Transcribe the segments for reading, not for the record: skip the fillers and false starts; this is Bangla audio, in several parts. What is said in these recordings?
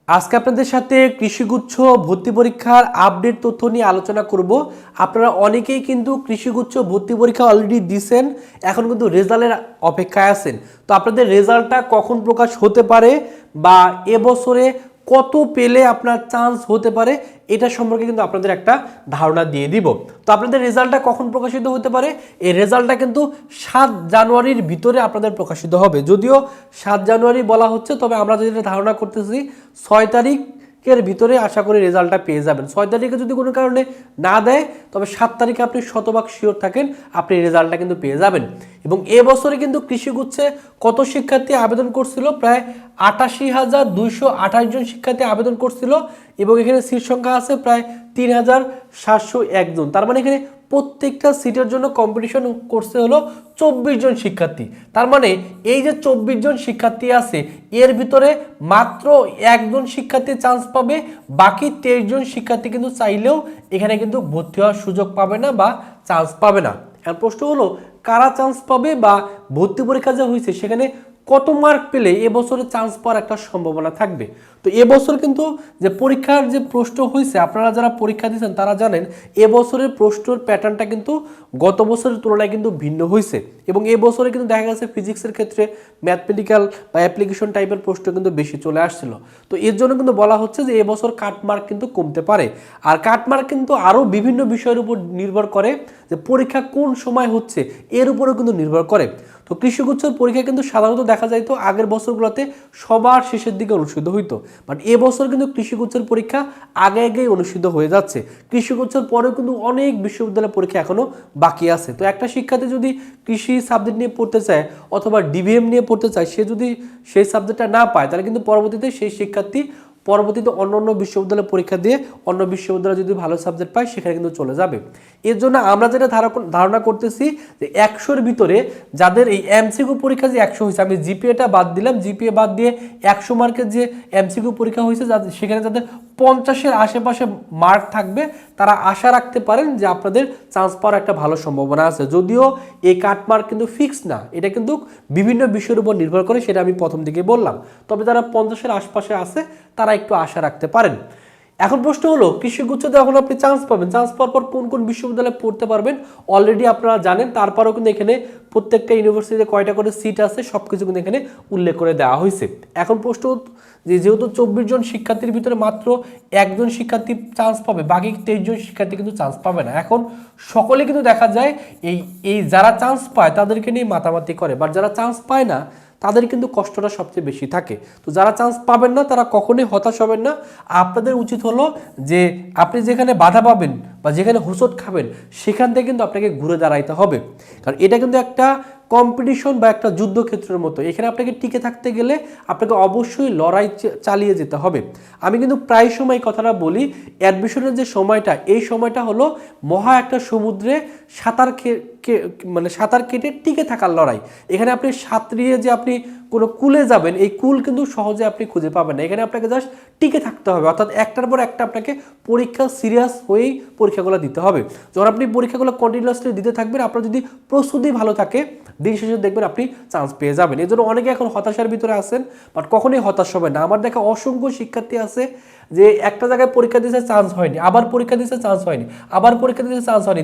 আজকে আপনাদের সাথে কৃষিগুচ্ছ ভর্তি পরীক্ষার আপডেট তথ্য নিয়ে আলোচনা করব। আপনারা অনেকেই কিন্তু কৃষিগুচ্ছ ভর্তি পরীক্ষা অলরেডি দিয়েছেন, এখন কিন্তু রেজাল্টের অপেক্ষায় আছেন। তো আপনাদের রেজাল্টটা কখন প্রকাশ হতে পারে বা এবছরে কত পেলে আপনার চান্স হতে পারে এটা সম্পর্কে কিন্তু আপনাদের একটা ধারণা দিয়ে দিব। তো আপনাদের রেজাল্টটা কখন প্রকাশিত হতে পারে, এই রেজাল্টটা কিন্তু 7 জানুয়ারির ভিতরে আপনাদের প্রকাশিত হবে। যদিও 7 জানুয়ারি বলা হচ্ছে, তবে আমরা যেটা ধারণা করতেছি 6 তারিখের ভিতরে আশা করি রেজাল্টটা পেয়ে যাবেন। 6 তারিখে যদি কোনো কারণে না দেয়, তবে 7 তারিখে আপনি শতভাগ শিওর থাকেন আপনি রেজাল্টটা কিন্তু পেয়ে যাবেন। এবং এবছরে কিন্তু কৃষিগুচ্ছে কত শিক্ষার্থী আবেদন করছিল? প্রায় 88,228 জন শিক্ষার্থী আবেদন করছিল এবং এখানে সিট সংখ্যা আছে প্রায় 3,701 জন। তার মানে এখানে প্রত্যেকটা সিটের জন্য কম্পিটিশন করছে হলো 24 জন শিক্ষার্থী। তার মানে এই যে 24 জন শিক্ষার্থী আছে, এর ভিতরে মাত্র একজন শিক্ষার্থী চান্স পাবে, বাকি 23 জন শিক্ষার্থী কিন্তু চাইলেও এখানে কিন্তু ভর্তি হওয়ার সুযোগ পাবে না বা চান্স পাবে না। এখন প্রশ্ন হলো কারা চান্স পাবে বা ভর্তি পরীক্ষা যা হয়েছে সেখানে কত মার্ক পেলে এবছরে চান্স পাওয়ার একটা সম্ভাবনা থাকবে। তো এবছর কিন্তু যে পরীক্ষার যে প্রশ্ন হয়েছে, আপনারা যারা পরীক্ষা দিয়েছেন তারা জানেন এবছরের প্রশ্নের প্যাটার্নটা কিন্তু গত বছরের তুলনায় কিন্তু ভিন্ন হয়েছে। এবং এবছরে কিন্তু দেখা গেছে ফিজিক্সের ক্ষেত্রে ম্যাথমেটিক্যাল বা অ্যাপ্লিকেশন টাইপের প্রশ্ন কিন্তু বেশি চলে আসছিল। তো এর জন্য কিন্তু বলা হচ্ছে যে এবছর কাটমার্ক কিন্তু কমতে পারে। আর কাটমার্ক কিন্তু আরও বিভিন্ন বিষয়ের উপর নির্ভর করে, যে পরীক্ষা কোন সময় হচ্ছে এর উপরেও কিন্তু নির্ভর করে। তো কৃষিগুচ্ছের পরীক্ষা কিন্তু সাধারণত দেখা যায় তো আগের বছরগুলোতে সবার শেষের দিকে অনুষ্ঠিত হইতো, বাট এবছর কিন্তু কৃষিগুচ্ছের পরীক্ষা আগে আগেই অনুষ্ঠিত হয়ে যাচ্ছে। কৃষিগুচ্ছের পরেও কিন্তু অনেক বিশ্ববিদ্যালয়ের পরীক্ষা এখনও বাকি আছে। তো একটা শিক্ষার্থী যদি কৃষি সাবজেক্ট নিয়ে পড়তে চায় অথবা ডিভিএম নিয়ে পড়তে চায়, সে যদি সেই সাবজেক্টটা না পায় তাহলে কিন্তু পরবর্তীতে সেই শিক্ষার্থী পরবর্তীতে অন্য বিশ্ববিদ্যালয়ে পরীক্ষা দিয়ে অন্য বিশ্ববিদ্যালয়ে যদি ভালো সাবজেক্ট পায় সেখানে কিন্তু চলে যাবে। এর জন্য আমরা যেটা ধারণা করতেছি যে 100-এর ভিতরে যাদের এই এমসিকিউ পরীক্ষা যে 100 হয়েছে, আমি জিপিএটা বাদ দিলাম, জিপিএ বাদ দিয়ে 100 মার্কের যে এমসিকিউ পরীক্ষা হয়েছে সেখানে যাদের 50-এর আশেপাশে মার্ক থাকবে তারা আশা রাখতে পারেন যে আপনাদের চান্স পাওয়ার একটা ভালো সম্ভাবনা আছে। যদিও এই কাট মার্ক কিন্তু ফিক্স না, এটা কিন্তু বিভিন্ন বিষয়ের উপর নির্ভর করে, সেটা আমি প্রথম দিকে বললাম। তবে যারা 50-এর আশপাশে আছে তারা একটু আশা রাখতে পারেন। এখন প্রশ্ন হলো কৃষিগুচ্ছতে যখন আপনি চান্স পাবেন, চান্স পাওয়ার পর কোন কোন বিশ্ববিদ্যালয়ে পড়তে পারবেন অলরেডি আপনারা জানেন। তারপরেও কিন্তু এখানে প্রত্যেকটা ইউনিভার্সিটিতে কয়টা করে সিট আছে সব কিছু কিন্তু এখানে উল্লেখ করে দেওয়া হয়েছে। এখন প্রশ্ন যে যেহেতু 24 জন শিক্ষার্থীর ভিতরে মাত্র একজন শিক্ষার্থী চান্স পাবে, বাকি 23 জন শিক্ষার্থী কিন্তু চান্স পাবে না। এখন সকলে কিন্তু দেখা যায় এই যারা চান্স পায় তাদেরকে নিয়ে মাতামাতি করে, বাট যারা চান্স পায় না তাদের কিন্তু কষ্টটা সবচেয়ে বেশি থাকে। তো যারা চান্স পাবেন না তারা কখনোই হতাশ হবেন না। আপনাদের উচিত হলো যে আপনি যেখানে বাধা পাবেন বা যেখানে হোঁচট খাবেন সেখান থেকে কিন্তু আপনাকে ঘুরে দাঁড়াইতে হবে, কারণ এটা কিন্তু একটা কম্পিটিশন বা একটা যুদ্ধক্ষেত্রের মতো। এখানে আপনাকে টিকে থাকতে গেলে আপনাকে অবশ্যই লড়াই চালিয়ে যেতে হবে। আমি কিন্তু প্রায় সময় কথাটা বলি, অ্যাডমিশনের যে সময়টা, এই সময়টা হলো মহা একটা সমুদ্রে সাঁতার কেটে টিকে থাকার লড়াই। এখানে আপনি সাঁতরিয়ে যে আপনি কোনো কুলে যাবেন, এই কুল কিন্তু সহজে আপনি খুঁজে পাবেন না। এখানে আপনাকে জাস্ট টিকে থাকতে হবে, অর্থাৎ একটার পর একটা আপনাকে পরীক্ষা সিরিয়াস হয়েই পরীক্ষাগুলো দিতে হবে। যখন আপনি পরীক্ষাগুলো কন্টিনিউয়াসলি দিতে থাকবেন, আপনার যদি প্রস্তুতি ভালো থাকে দিন শেষে দেখবেন আপনি চান্স পেয়ে যাবেন। এই জন্য অনেকে এখন হতাশার ভিতরে আছেন, বাট কখনোই হতাশ হবে না। আমার দেখা অসংখ্য শিক্ষার্থী আছে যে একটা জায়গায় পরীক্ষা দিতে চান্স হয়নি, আবার পরীক্ষা দিতে চান্স হয়নি, আবার পরীক্ষা দিতে চান্স হয়নি,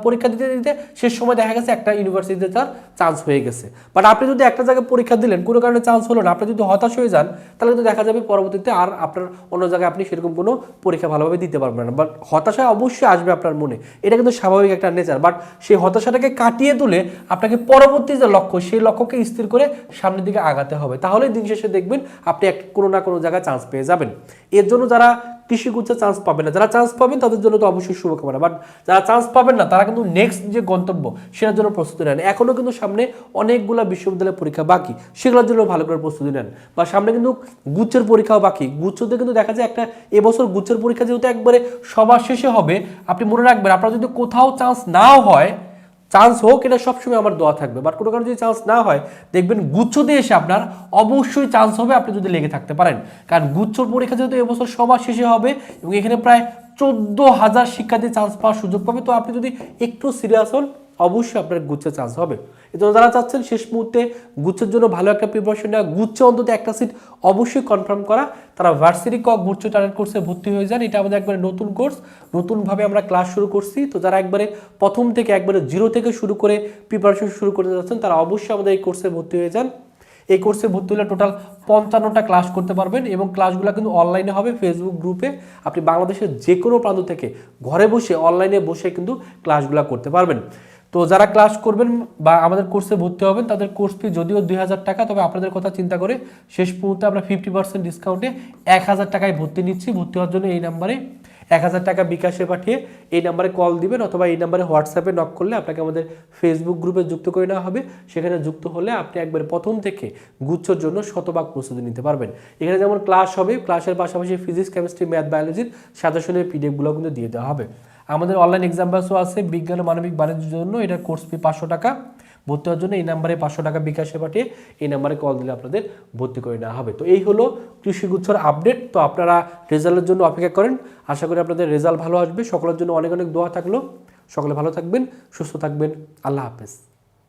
পরীক্ষা দিতে দিতে শেষ সময় দেখা গেছে একটা ইউনিভার্সিটিতে তার চান্স হয়ে গেছে। বাট আপনি যদি একটা জায়গায় পরীক্ষা দিলেন, কোনো কারণে চান্স হলো না, আপনি যদি হতাশ হয়ে যান তাহলে কিন্তু দেখা যাবে পরবর্তীতে আর আপনার অন্য জায়গায় আপনি সেরকম কোনো পরীক্ষা ভালোভাবে দিতে পারবেন না। বাট হতাশা অবশ্যই আসবে আপনার মনে, এটা কিন্তু স্বাভাবিক একটা নেচার। বাট সেই হতাশাটাকে কাটিয়ে তুলে আপনাকে পরবর্তী যে লক্ষ্য সেই লক্ষ্যকে স্থির করে সামনের দিকে আগাতে হবে, তাহলে দিন শেষে দেখবেন আপনি কোনো না কোনো জায়গায় চান্স পেয়ে যাবেন। এর জন্য যারা কৃষিগুচ্ছে চান্স পাবেন না, যারা চান্স পাবেন তাদের জন্য তো অবশ্যই শুভকামনা, বাট যারা চান্স পাবেন না তারা কিন্তু নেক্সট যে গন্তব্য সেটার জন্য প্রস্তুতি নেন। এখনও কিন্তু সামনে অনেকগুলো বিশ্ববিদ্যালয়ের পরীক্ষা বাকি, সেগুলোর জন্য ভালো করে প্রস্তুতি নেন। বা সামনে কিন্তু গুচ্ছের পরীক্ষাও বাকি। গুচ্ছতে কিন্তু দেখা যায় একটা এবছর গুচ্ছের পরীক্ষা যেহেতু একবারে সবার শেষে হবে, আপনি মনে রাখবেন আপনার যদি কোথাও চান্স নাও হয়, চান্স হোক এটা সবসময় আমার দোয়া থাকবে, বাট কোনো কারণে যদি চান্স না হয় দেখবেন গুচ্ছতে এসে আপনার অবশ্যই চান্স হবে আপনি যদি লেগে থাকতে পারেন। কারণ গুচ্ছর পরীক্ষা যেহেতু এবছর সবার শেষে হবে এবং এখানে প্রায় 14,000 শিক্ষার্থী চান্স পাওয়ার সুযোগ পাবে। তো আপনি যদি একটু সিরিয়াস হন অবশ্যই আপনার গুচ্ছের চান্স হবে। এজন্য যারা চাচ্ছেন শেষ মুহূর্তে গুচ্ছের জন্য ভালো একটা প্রিপারেশন নেওয়া, গুচ্ছে অন্তত একটা সিট অবশ্যই কনফার্ম করা, তারা ভার্সিটি ক গুচ্ছ টার্গেট কোর্সে ভর্তি হয়ে যান। এটা আমাদের একবারে নতুন কোর্স, নতুনভাবে আমরা ক্লাস শুরু করছি। তো যারা একবারে প্রথম থেকে একবারে জিরো থেকে শুরু করে প্রিপারেশন শুরু করতে যাচ্ছেন তারা অবশ্যই আমাদের এই কোর্সে ভর্তি হয়ে যান। এই কোর্সে ভর্তি হলে টোটাল 55টা ক্লাস করতে পারবেন এবং ক্লাসগুলো কিন্তু অনলাইনে হবে ফেসবুক গ্রুপে। আপনি বাংলাদেশের যে কোনো প্রান্ত থেকে ঘরে বসে অনলাইনে বসে কিন্তু ক্লাসগুলো করতে পারবেন। তো যারা ক্লাস করবেন বা আমাদের কোর্সে ভর্তি হবেন তাদের কোর্স ফি যদিও 2000 টাকা, তবে আপনাদের কথা চিন্তা করে শেষ মুহূর্তে আমরা 50% ডিসকাউন্টে 1000 টাকায় ভর্তি নিচ্ছি। ভর্তি হওয়ার জন্য এই নাম্বারে 1000 টাকা বিকাশে পাঠিয়ে এই নাম্বারে কল দিবেন অথবা এই নাম্বারে হোয়াটসঅ্যাপে নক করলে আপনাকে আমাদের ফেসবুক গ্রুপে যুক্ত করে নেওয়া হবে। সেখানে যুক্ত হলে আপনি একবার প্রথম থেকে গুচ্ছর জন্য শতভাগ প্রস্তুতি নিতে পারবেন। এখানে যেমন ক্লাস হবে, ক্লাসের পাশাপাশি ফিজিক্স, কেমিস্ট্রি, ম্যাথ, বায়োলজির সাজেশনের পিডিএফগুলো কিন্তু দিয়ে দেওয়া হবে। আমাদের অনলাইন এক্সাম ব্যাচও আছে বিজ্ঞান ও মানবিক বাণিজ্যের জন্য, এটার কোর্স ফি 500 টাকা। ভর্তি হওয়ার জন্য এই নাম্বারে 500 টাকা বিকাশে পাঠিয়ে এই নাম্বারে কল দিলে আপনাদের ভর্তি করে নেওয়া হবে। তো এই হলো কৃষিগুচ্ছর আপডেট। তো আপনারা রেজাল্টের জন্য অপেক্ষা করেন, আশা করি আপনাদের রেজাল্ট ভালো আসবে। সকলের জন্য অনেক অনেক দোয়া থাকলো। সকলে ভালো থাকবেন, সুস্থ থাকবেন, আল্লাহ হাফেজ।